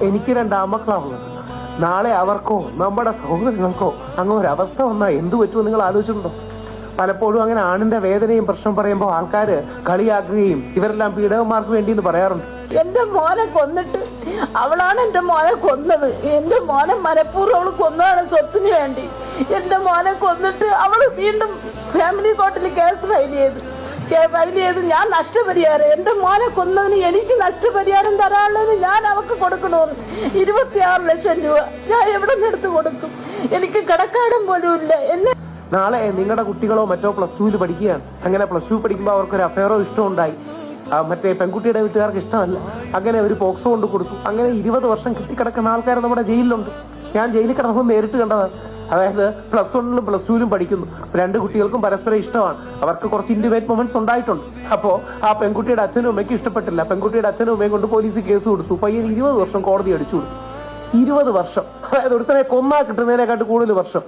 എനിക്ക് രണ്ട് ആമക്കളാവുന്നത്. നാളെ അവർക്കോ നമ്മുടെ സഹോദരങ്ങൾക്കോ അങ്ങനെ ഒരു അവസ്ഥ വന്നാൽ എന്തു പറ്റുമോ നിങ്ങൾ ആലോചിച്ചിട്ടുണ്ടോ? പലപ്പോഴും അങ്ങനെ ആണിന്റെ വേദനയും പ്രശ്നം പറയുമ്പോൾ ആൾക്കാര് കളിയാക്കുകയും ഇവരെല്ലാം പീഡകന്മാർക്ക് വേണ്ടി എന്ന് പറയാറുണ്ട്. എന്റെ മോനെ കൊന്നിട്ട് അവളാണ് എന്റെ മോനെ കൊന്നത്. എന്റെ മോനെ മനഃപൂർവ്വം അവള് കൊന്നതാണ് സ്വത്തിന് വേണ്ടി. എന്റെ മോനെ കൊന്നിട്ട് അവള് വീണ്ടും ഫാമിലി കോർട്ടിൽ കേസ് ഫയൽ ചെയ്ത് ഞാൻ നഷ്ടപരിഹാരം, എന്റെ മോനെ കൊന്നതിന് എനിക്ക് നഷ്ടപരിഹാരം തരാനുള്ളത് ഞാൻ അവക്ക് കൊടുക്കണമെന്ന് 26 ലക്ഷം രൂപ ഞാൻ എവിടെ നിന്ന് എടുത്ത് കൊടുക്കും? എനിക്ക് കടക്കാടും പോലും ഇല്ല. എന്നെ നാളെ നിങ്ങളുടെ കുട്ടികളോ മറ്റോ +2 പഠിക്കുകയാണ്. അങ്ങനെ +2 പഠിക്കുമ്പോൾ അവർക്കൊരു അഫയറോ ഇഷ്ടം ഉണ്ടായി. മറ്റേ പെൺകുട്ടിയുടെ വീട്ടുകാർക്ക് ഇഷ്ടമല്ല. അങ്ങനെ ഒരു പോക്സോ കൊണ്ട് കൊടുത്തു. അങ്ങനെ 20 വർഷം കിട്ടിക്കിടക്കുന്ന ആൾക്കാർ നമ്മുടെ ജയിലിലുണ്ട്. ഞാൻ ജയിലിൽ കിടന്നപ്പോൾ നേരിട്ട് കണ്ടതാണ്. അതായത് +1ലും +2ലും പഠിക്കുന്നു. 2 കുട്ടികൾക്കും പരസ്പരം ഇഷ്ടമാണ്. അവർക്ക് കുറച്ച് ഇന്റിമേറ്റ് മൊമെന്റ്സ് ഉണ്ടായിട്ടുണ്ട്. അപ്പോ ആ പെൺകുട്ടിയുടെ അച്ഛനും അമ്മയ്ക്കും ഇഷ്ടപ്പെട്ടില്ല. പെൺകുട്ടിയുടെ അച്ഛനും അമ്മയും കൊണ്ട് പോലീസ് കേസ് കൊടുത്തു. പയ്യൻ 20 വർഷം കോടതി അടിച്ചു കൊടുത്തു. 20 വർഷം. അതായത് ഒരുത്തനെ കൊന്നാ കിട്ടുന്നതിനെക്കാട്ട് കൂടുതൽ വർഷം.